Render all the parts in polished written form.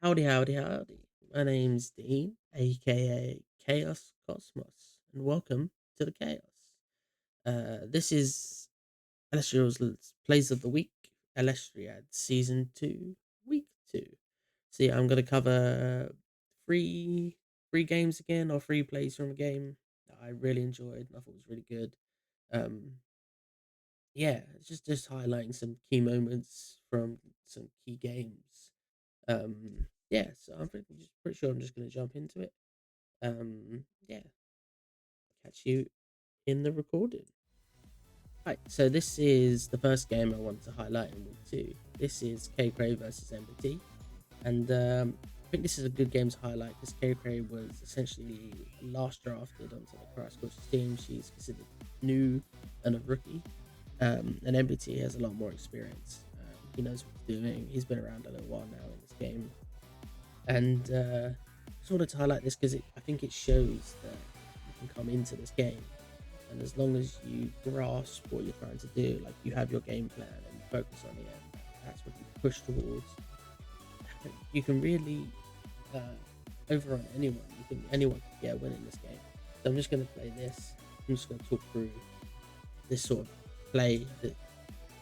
Howdy, howdy, howdy. My name's Dean, aka Chaos Cosmos, and welcome to the Chaos. This is Elestrals Plays of the Week, Elestriad Season 2, Week 2. So yeah, I'm gonna cover three games again, or three plays from a game that I really enjoyed and I thought was really good. Um yeah, it's just highlighting some key moments from some key games. Yeah, so I'm pretty sure I'm just gonna jump into it. Yeah, catch you in the recording. Right, so this is the first game I wanted to highlight in week two. This is K Cray versus MBT, and I think this is a good game to highlight because K Cray was essentially last drafted onto the Crash Courses team. She's considered new and a rookie, and MBT has a lot more experience. He knows what he's doing. He's been around a little while now in this game, and just wanted to highlight this because I think it shows that you can come into this game, and as long as you grasp what you're trying to do, like you have your game plan and you focus on it, and that's what you push towards, you can really uh, overrun anyone. Anyone can get a win in this game. So I'm just going to play this. I'm just going to talk through this sort of play.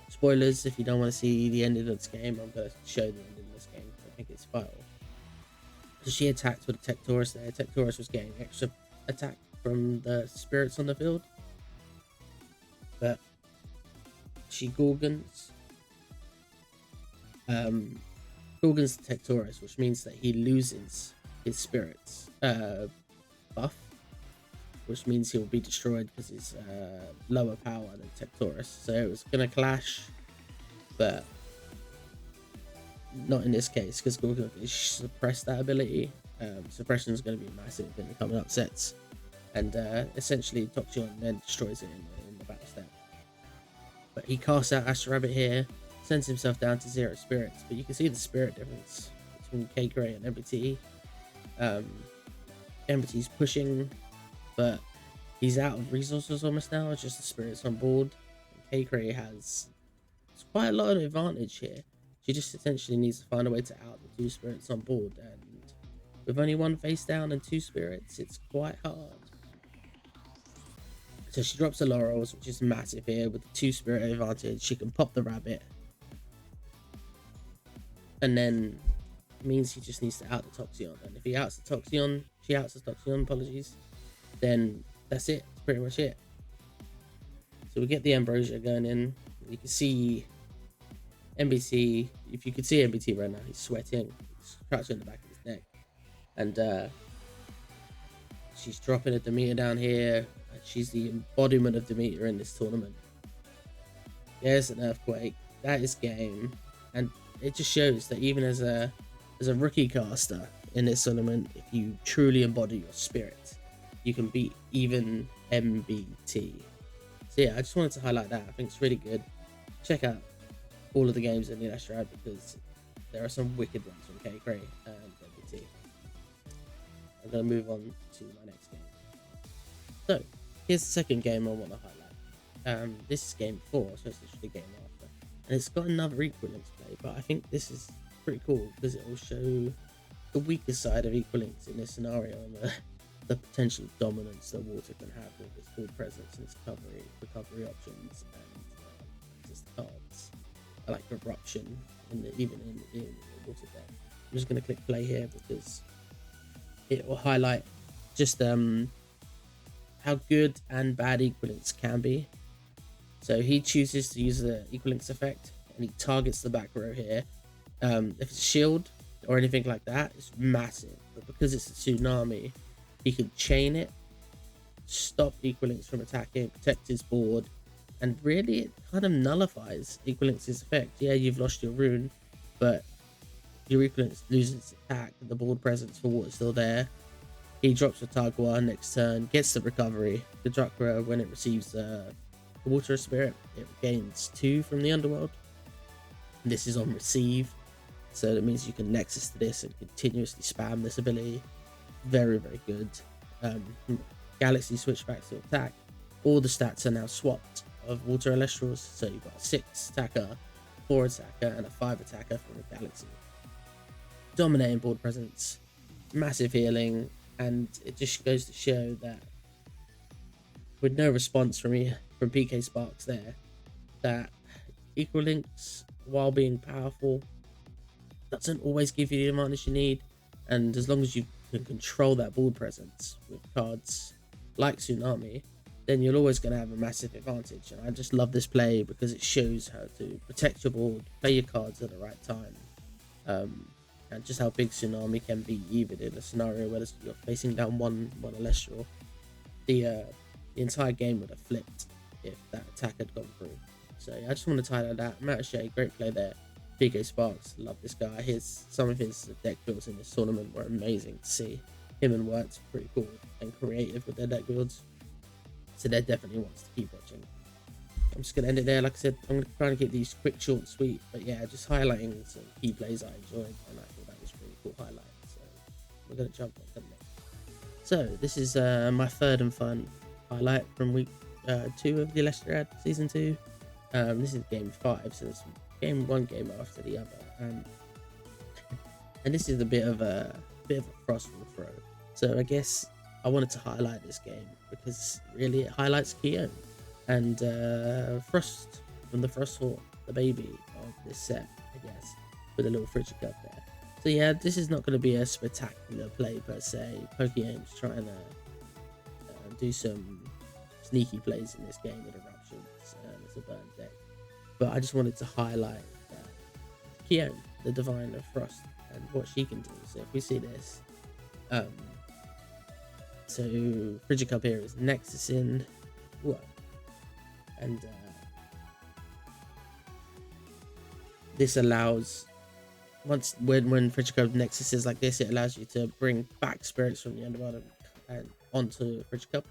Spoilers if you don't want to see the ending of this game. I'm going to show the ending of this game. I think it's vital. So she attacked with a Tech Taurus there. Tech Taurus was getting extra attack from the spirits on the field, but she Gorgons. Gorgons the Tech Taurus, which means that he loses his spirits buff, which means he'll be destroyed because he's lower power than Tech Taurus. So it was gonna clash, but not in this case because Gorgon suppressed that ability. Suppression is going to be massive in the coming up sets, and essentially Toxion then destroys it in the battle step. But he casts out Astro Rabbit here, sends himself down to 0 spirits, but you can see the spirit difference between K Cray and MBT. MBT's pushing, but he's out of resources almost now. It's just the spirits on board. K Cray has quite a lot of advantage here. She just essentially needs to find a way to out the 2 spirits on board, and with only 1 face down and 2 spirits, it's quite hard. So she drops the laurels, which is massive here with the 2 spirit advantage. She can pop the rabbit, and then it means he just needs to out the Toxion. And if he outs the Toxion, she outs the Toxion, apologies, then that's it. That's pretty much it. So we get the Ambrosia going in. You can see MBT, if you could see MBT right now, he's sweating. He's crouching in the back of his neck. And she's dropping a Demeter down here. She's the embodiment of Demeter in this tournament. There's an Earthquake. That is game. And it just shows that even as a rookie caster in this tournament, if you truly embody your spirit, you can beat even MBT. So yeah, I just wanted to highlight that. I think it's really good. Check out all of the games in the Elestriad because there are some wicked ones from K Cray and MBT. I'm going to move on to my next game. So here's the second game I want to highlight. This is game 4, so it's literally game after, and it's got another Equalinx play, but I think this is pretty cool because it will show the weaker side of Equalinx in this scenario and the potential dominance that water can have with its full presence and its recovery options and just cards. I like Eruption even in the water deck. I'm just going to click play here because it will highlight just how good and bad Equalinx can be. So he chooses to use the Equalinx effect and he targets the back row here. If it's shield or anything like that, it's massive, but because it's a tsunami, he can chain it, stop Equalinx from attacking, protect his board, and really it kind of nullifies Equalinx's effect. Yeah, you've lost your rune, but your Equalinx loses its attack, and the board presence for water is still there. He drops a Tagua next turn, gets the recovery. The Drakra, when it receives the Water Spirit, it gains 2 from the Underworld. This is on receive, so that means you can Nexus to this and continuously spam this ability. Very, very good. Galaxy switchbacks to attack. All the stats are now swapped of Water Elestrals, so you've got a 6 attacker, 4 attacker, and a 5 attacker from the Galaxy. dominating board presence, massive healing, and it just goes to show that with no response from PK Sparks there, that equal links, while being powerful, doesn't always give you the advantage you need. And as long as you can control that board presence with cards like Tsunami, then you're always going to have a massive advantage. And I just love this play because it shows how to protect your board, play your cards at the right time, and just how big Tsunami can be, even in a scenario where you're facing down one Elestral. The entire game would have flipped if that attack had gone through. So yeah, I just want to highlight that. Matt Shea, great play there. PK Sparks, love this guy. Some of his deck builds in this tournament were amazing to see. Him and Wert's pretty cool and creative with their deck builds. So they're definitely ones to keep watching. I'm just gonna end it there. Like I said, I'm gonna try to keep these quick, short, and sweet. But yeah, just highlighting some key plays I enjoyed, and I thought that was a pretty cool highlight. So we're gonna jump on to the next. So this is my third and fun highlight from week 2 of the Elestriad season 2. This is game 5, so it's one game after the other, and this is a bit of a frost will throw. So I guess I wanted to highlight this game because really it highlights Keon and Frost from the Frost Hawk, the baby of this set, I guess, with a little Frigid Cup there. So yeah, this is not going to be a spectacular play per se. Pokeaim's trying to do some sneaky plays in this game with Eruptions, and it's a burn deck. But I just wanted to highlight Keon, the Divine of Frost, and what she can do. So if we see this, so Frigid Cup here is Nexus in 1, and this allows when Frigid Cup Nexus is like this, it allows you to bring back spirits from the underbottom and onto Frigid Cup.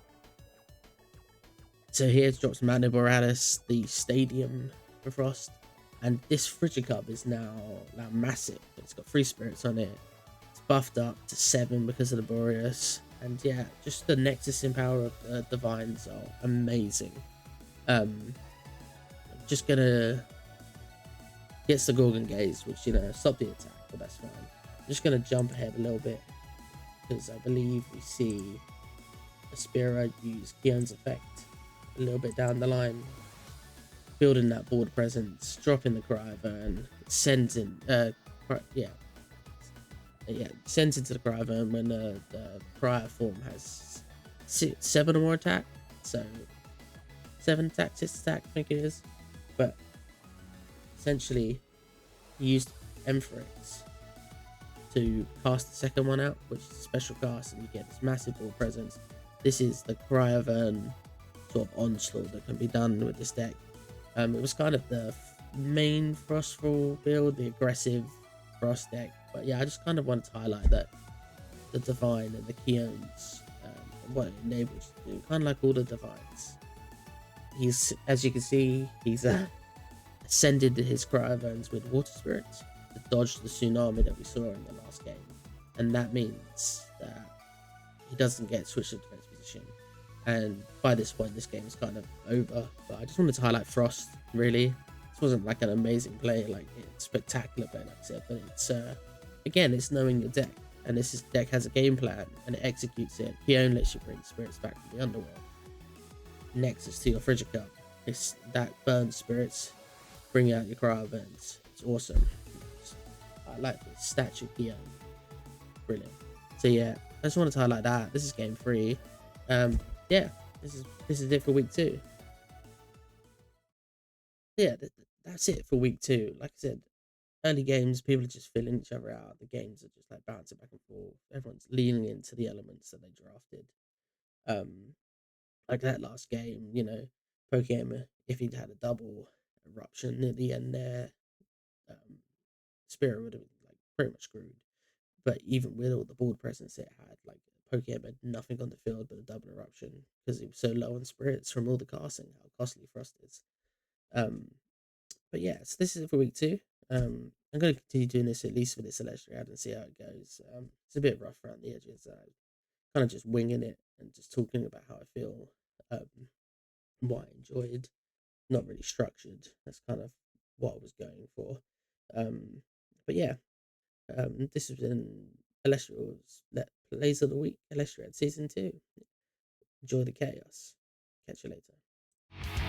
So here it drops Mano Borealis, the Stadium for Frost, and this Frigid Cup is now massive. It's got 3 spirits on it. It's buffed up to 7 because of the Boreas, and yeah, just the Nexus in power of the Divines are amazing. I'm just gonna get the Gorgon Gaze, which stop the attack, but that's fine. I'm just gonna jump ahead a little bit because I believe we see Aspira use Keon's effect a little bit down the line, building that board presence, dropping the Cryoburn, sends in sends into the Cryoburn when the Cryo form has 7 or more attack, so 7 attack, 6 attack, I think it is. But essentially he used Emphyrix to cast the second one out, which is a special cast, and you get this massive board presence. This is the Cryoburn sort of onslaught that can be done with this deck. It was kind of the main Frostfall build, the aggressive Frost deck. But yeah, I just kind of wanted to highlight that the Divine and the Keons, and what it enables to do, kind of like all the Divines. He's, as you can see, he's ascended his Cryoburns with Water Spirits to dodge the Tsunami that we saw in the last game. And that means that he doesn't get switched to defense position. And by this point, this game is kind of over. But I just wanted to highlight Frost, really. This wasn't like an amazing play, like it's spectacular play, like I said, but it's again, it's knowing your deck, and this deck has a game plan and it executes it. He only lets you bring spirits back from the underworld. Nexus to your Frigid Cup. It's that burns spirits, bring out your Cryoburns. It's awesome. I like the statue Keon. Brilliant. So yeah, I just wanted to highlight that. This is game 3. Yeah, this is it for week 2. Yeah, that's it for week 2. Like I said, early games, people are just filling each other out. The games are just like bouncing back and forth. Everyone's leaning into the elements that they drafted. Like that last game, Pokemon, if he'd had a double eruption near the end there, Spirit would have been like pretty much screwed. But even with all the board presence it had, like Pokemon had nothing on the field but a double eruption because he was so low on spirits from all the casting, how costly Frost is. But yeah, so this is it for week 2. I'm going to continue doing this at least for this Elestriad and see how it goes. It's a bit rough around the edges. Kind of just winging it and just talking about how I feel, what I enjoyed. Not really structured. That's kind of what I was going for. But yeah, This has been Elestrals Plays of the Week, Elestriad Season 2. Enjoy the chaos. Catch you later.